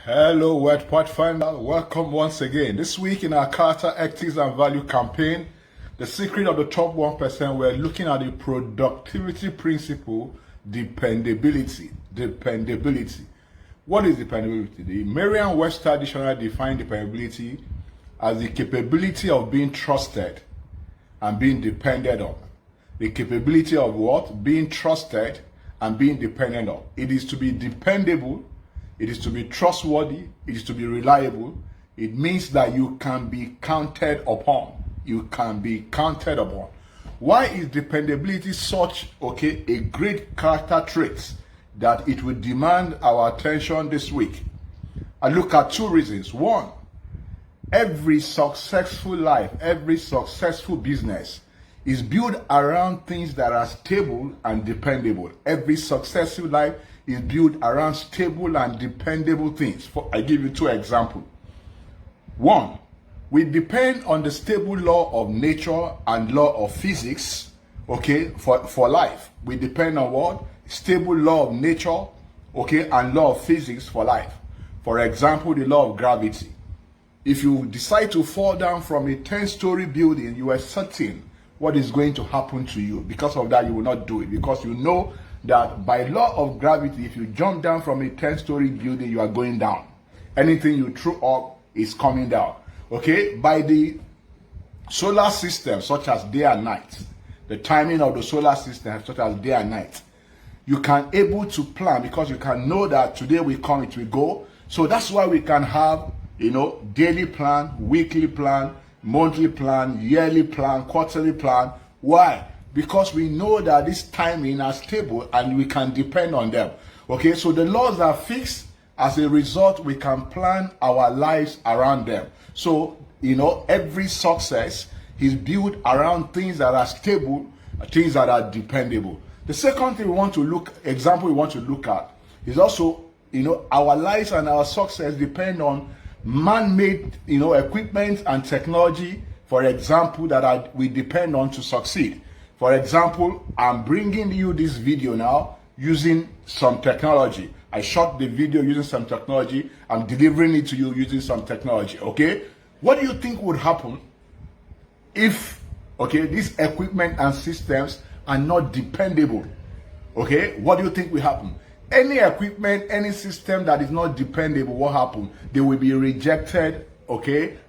Hello, Word Pathfinder. Welcome once again. This week in our character, ethics, and value campaign, the secret of the top 1%, we're looking at the productivity principle, dependability. Dependability. What is dependability? The Merriam-Webster dictionary defines dependability as the capability of being trusted and being depended on. The capability of what? Being trusted and being dependent on. It is to be dependable. It is to be trustworthy. It is to be reliable. It means that you can be counted upon. You can be counted upon. Why is dependability such a great character trait that it will demand our attention this week? I look at two reasons. One, every successful life, every successful business is built around things that are stable and dependable. Every successful life is built around stable and dependable things. I give you two examples. One, we depend on the stable law of nature and law of physics, for life. We depend on what? Stable law of nature, and law of physics for life. For example, the law of gravity. If you decide to fall down from a 10-story building, you are certain what is going to happen to you. Because of that, you will not do it, because you know that by law of gravity, if you jump down from a 10-story building, you are going down. Anything you throw up is coming down. By the solar system, such as day and night, the timing of the solar system, such as day and night, you can able to plan, because you can know that today will come, it will go. So that's why we can have, daily plan, weekly plan, monthly plan, yearly plan, quarterly plan. Why? Because we know that this timing are stable and we can depend on them. So the laws are fixed. As a result, we can plan our lives around them. So, every success is built around things that are stable, things that are dependable. The second thing we want to look at is also, our lives and our success depend on man-made, equipment and technology, for example, that we depend on to succeed. For example, I'm bringing you this video now using some technology. I shot the video using some technology. I'm delivering it to you using some technology, What do you think would happen if, these equipment and systems are not dependable? What do you think will happen? Any equipment, any system that is not dependable, what happen? They will be rejected,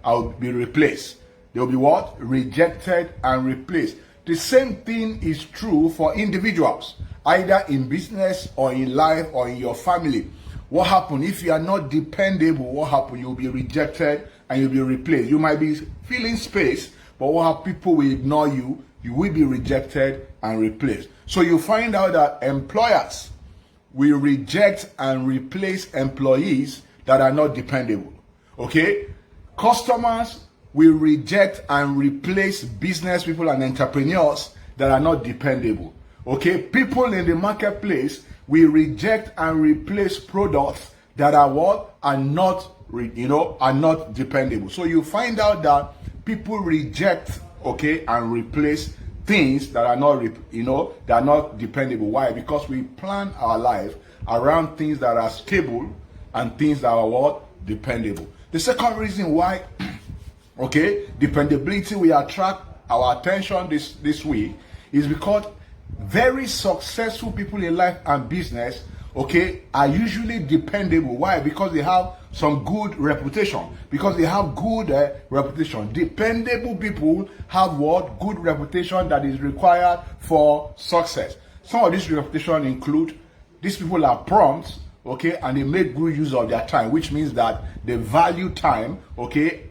I'll be replaced. They will be what? Rejected and replaced. The same thing is true for individuals, either in business or in life or in your family. What happens if you are not dependable? What happens? You'll be rejected and you'll be replaced. You might be filling space, but what happens? People will ignore you. You will be rejected and replaced. So you find out that employers will reject and replace employees that are not dependable. Customers will reject and replace business people and entrepreneurs that are not dependable. People in the marketplace will reject and replace products that are what? Are not dependable. So you find out that people reject, and replace things that are not, that are not dependable. Why? Because we plan our life around things that are stable and things that are what? Dependable. The second reason why dependability will attract our attention this week is because very successful people in life and business, are usually dependable. Why? Because they have some good reputation. Because they have good reputation. Dependable people have what? Good reputation that is required for success. Some of this reputation include, these people are prompt, and they make good use of their time, which means that they value time,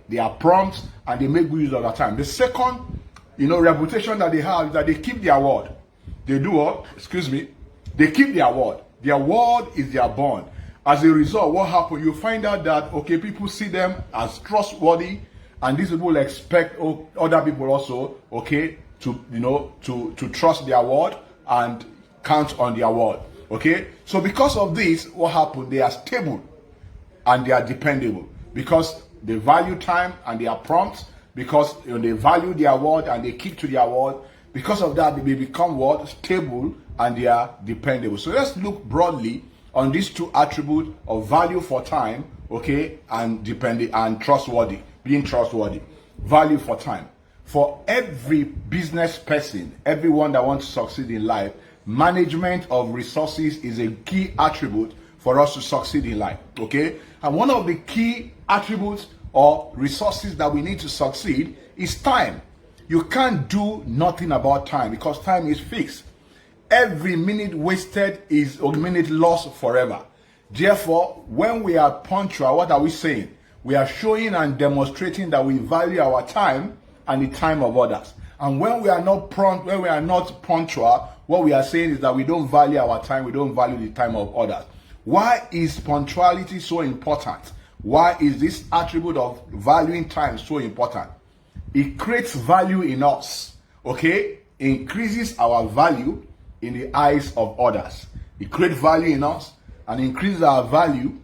they are prompt and they make good use of their time. The second, reputation that they have is that they keep their word. They do what? They keep their word. Their word is their bond. As a result, what happens? You find out that, people see them as trustworthy, and these people expect other people also, to trust their word and count on their word. So because of this, what happened? They are stable and they are dependable because they value time and they are prompt, because they value their word and they keep to their word. Because of that, they become what? Stable and they are dependable. So let's look broadly on these two attributes of value for time, okay, and trustworthy, being trustworthy. Value for time. For every business person, everyone that wants to succeed in life, management of resources is a key attribute for us to succeed in life, okay? And one of the key attributes or resources that we need to succeed is time. You can't do nothing about time because time is fixed. Every minute wasted is a minute lost forever. Therefore, when we are punctual, what are we saying? We are showing and demonstrating that we value our time and the time of others. And when we are not punctual, what we are saying is that we don't value our time, we don't value the time of others. Why is punctuality so important? Why is this attribute of valuing time so important? It creates value in us, okay? Increases our value in the eyes of others. It creates value in us and increases our value,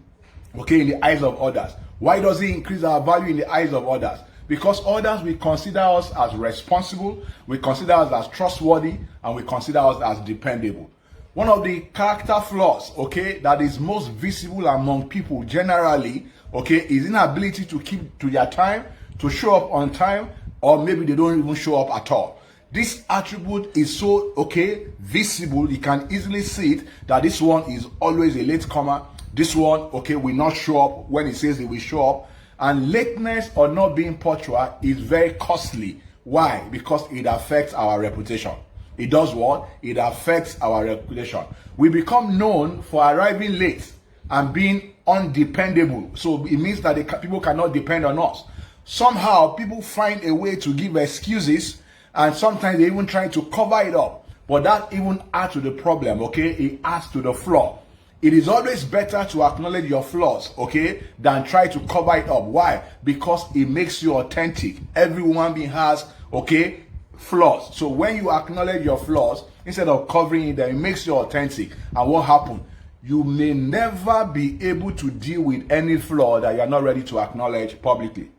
okay, in the eyes of others. Why does it increase our value in the eyes of others? Because others will consider us as responsible, we consider us as trustworthy, and we consider us as dependable. One of the character flaws, okay, that is most visible among people generally, okay, is inability to keep to their time, to show up on time, or maybe they don't even show up at all. This attribute is so, okay, visible, you can easily see it, that this one is always a latecomer. This one, okay, will not show up when it says it will show up. And lateness or not being punctual is very costly. Why? Because it affects our reputation. It does what? It affects our reputation. We become known for arriving late and being undependable. So it means that people cannot depend on us. Somehow, people find a way to give excuses, and sometimes they even try to cover it up. But that even adds to the problem, okay? It adds to the flaw. It is always better to acknowledge your flaws, okay, than try to cover it up. Why? Because it makes you authentic. Every human being has, okay, flaws. So when you acknowledge your flaws, instead of covering it, it makes you authentic. And what happens? You may never be able to deal with any flaw that you are not ready to acknowledge publicly.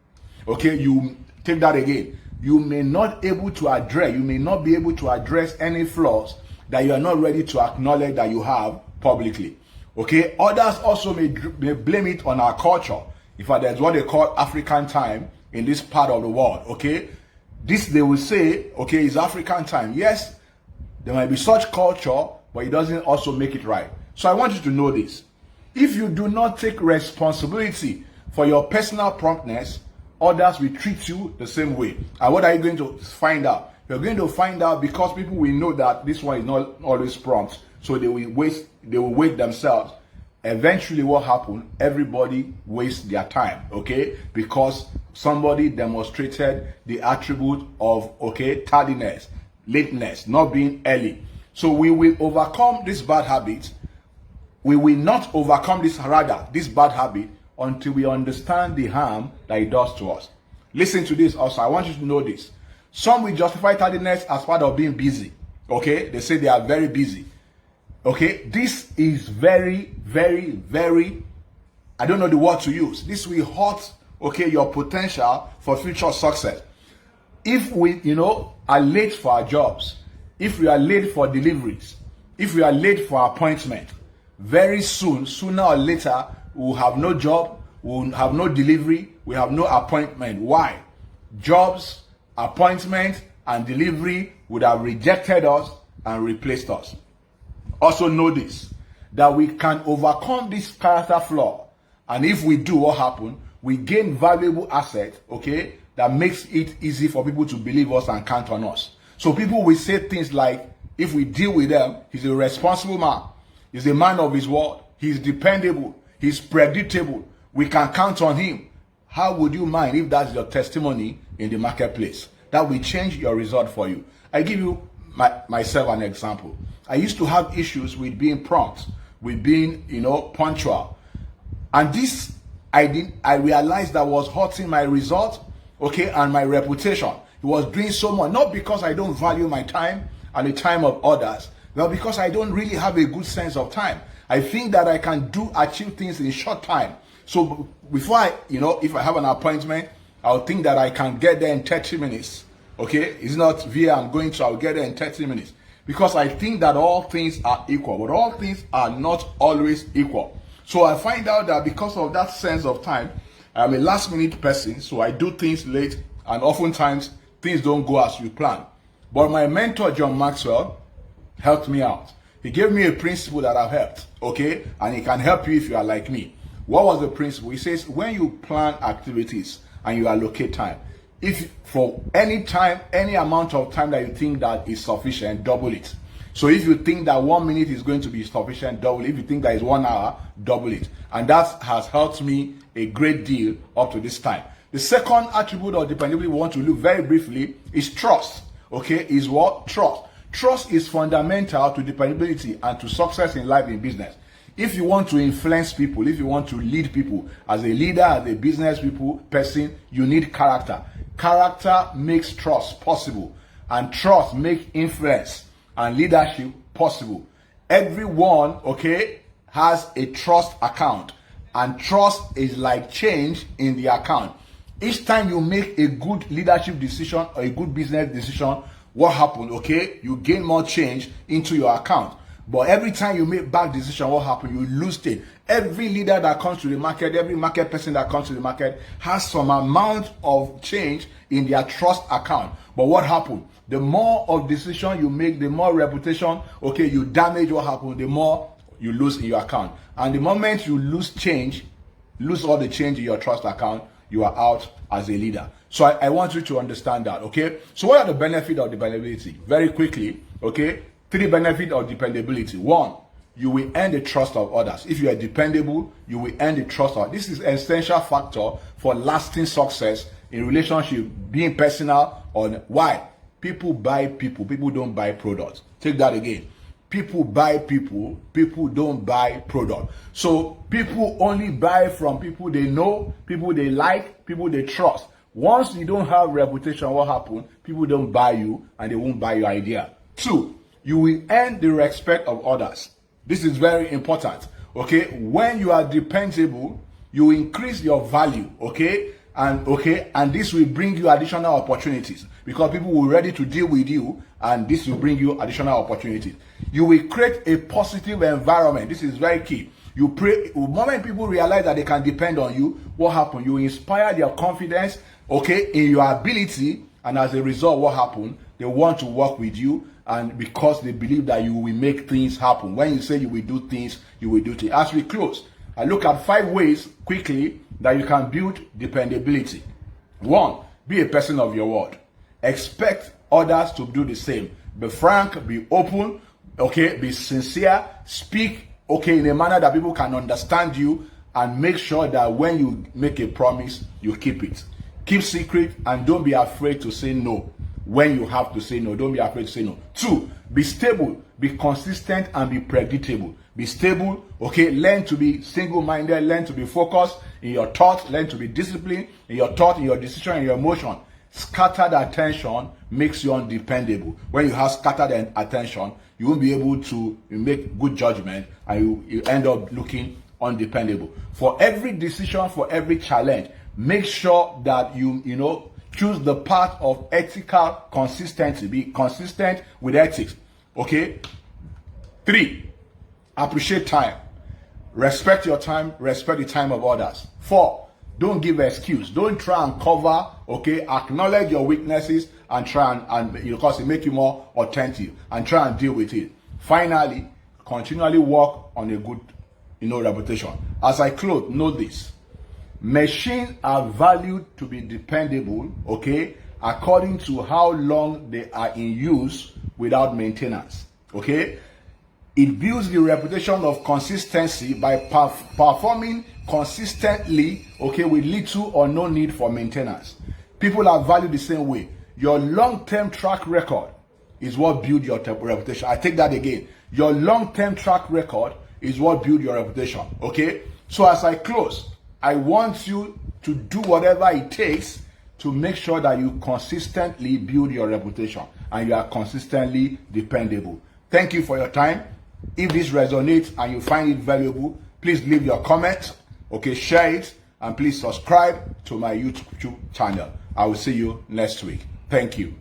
Okay, you take that again. You may not be able to address any flaws that you are not ready to acknowledge that you have publicly. Okay, others also may blame it on our culture. In fact, there's what they call African time in this part of the world. Okay, this they will say, okay, is African time. Yes, there might be such culture, but it doesn't also make it right. So I want you to know this. If you do not take responsibility for your personal promptness, others will treat you the same way. And what are you going to find out? You're going to find out because people will know that this one is not always prompt. So they will wait themselves. Eventually what happens? Everybody wastes their time, okay? Because somebody demonstrated the attribute of, okay, tardiness, lateness, not being early. So we will overcome this bad habit. We will not overcome this bad habit until we understand the harm that it does to us. Listen to this also. I want you to know this. Some will justify tardiness as part of being busy, okay? They say they are very busy. Okay, this is very, very, very, I don't know the word to use. This will hurt, okay, your potential for future success. If we, are late for our jobs, if we are late for deliveries, if we are late for appointment, very soon, sooner or later, we'll have no job, we'll have no delivery, we have no appointment. Why? Jobs, appointment, and delivery would have rejected us and replaced us. Also know this, that we can overcome this character flaw. And if we do, what happens? We gain valuable asset, okay, that makes it easy for people to believe us and count on us. So people will say things like, if we deal with them, he's a responsible man. He's a man of his word. He's dependable. He's predictable. We can count on him. How would you mind if that's your testimony in the marketplace? That will change your result for you. I give you myself an example. I used to have issues with being prompt, with being, punctual. And this, I realized that was hurting my result, okay, and my reputation. It was doing so much, not because I don't value my time and the time of others, but because I don't really have a good sense of time. I think that I can achieve things in short time. So before if I have an appointment, I'll think that I can get there in 30 minutes. Okay, it's not via I'm going to, I'll get there in 30 minutes. Because I think that all things are equal, but all things are not always equal. So I find out that because of that sense of time, I'm a last minute person, so I do things late, and oftentimes things don't go as we plan. But my mentor, John Maxwell, helped me out. He gave me a principle that I've helped, okay? And he can help you if you are like me. What was the principle? He says, when you plan activities and you allocate time, if for any time, any amount of time that you think that is sufficient, double it. So if you think that 1 minute is going to be sufficient, double it. If you think that is 1 hour, double it. And that has helped me a great deal up to this time. The second attribute of dependability we want to look very briefly is trust. Okay, is what? Trust. Trust is fundamental to dependability and to success in life and business. If you want to influence people, if you want to lead people, as a leader, as a business person, you need character. Character makes trust possible, and trust makes influence and leadership possible. Everyone, okay, has a trust account, and trust is like change in the account. Each time you make a good leadership decision or a good business decision, what happened? Okay, you gain more change into your account. But every time you make bad decision, what happens? You lose it. Every leader that comes to the market, every market person that comes to the market has some amount of change in their trust account. But what happened? The more of decision you make, the more reputation, okay, you damage. What happened? The more you lose in your account. And the moment you lose change, lose all the change in your trust account, you are out as a leader. So I want you to understand that, okay? So what are the benefits of dependability? Very quickly, okay? 3 benefits of dependability. 1, you will earn the trust of others. If you are dependable, you will earn the trust of others. This is an essential factor for lasting success in relationship, being personal. On why? People buy people. People don't buy products. Take that again. People buy people. People don't buy products. So people only buy from people they know, people they like, people they trust. Once you don't have reputation, what happens? People don't buy you and they won't buy your idea. 2, you will earn the respect of others. This is very important. Okay, when you are dependable, you increase your value. Okay, and this will bring you additional opportunities because people will be ready to deal with you, and this will bring you additional opportunities. You will create a positive environment. This is very key. You pray. The moment people realize that they can depend on you, what happens? You inspire their confidence, okay, in your ability, and as a result, what happens? They want to work with you, and because they believe that you will make things happen. When you say you will do things, you will do things. As we close, I look at 5 ways quickly that you can build dependability. 1, be a person of your word. Expect others to do the same. Be frank, be open, okay, be sincere, speak, okay, in a manner that people can understand you, and make sure that when you make a promise, you keep it. Keep secret, and don't be afraid to say no. When you have to say no, don't be afraid to say no. 2, be stable, be consistent, and be predictable. Be stable, okay? Learn to be single-minded, learn to be focused in your thoughts, learn to be disciplined in your thought, in your decision, in your emotion. Scattered attention makes you undependable. When you have scattered attention, you won't be able to make good judgment, and you end up looking undependable. For every decision, for every challenge, make sure that you choose the path of ethical consistency. Be consistent with ethics. Okay? 3, appreciate time. Respect your time. Respect the time of others. 4, don't give excuse. Don't try and cover. Okay? Acknowledge your weaknesses and try and because it makes you more authentic, and try and deal with it. Finally, continually work on a good reputation. As I close, know this. Machines are valued to be dependable, okay, according to how long they are in use without maintenance, okay? It builds the reputation of consistency by performing consistently, okay, with little or no need for maintenance. People are valued the same way. Your long-term track record is what builds your reputation. I take that again. Your long-term track record is what builds your reputation, okay? So as I close, I want you to do whatever it takes to make sure that you consistently build your reputation and you are consistently dependable. Thank you for your time. If this resonates and you find it valuable, please leave your comment, okay, share it, and please subscribe to my YouTube channel. I will see you next week. Thank you.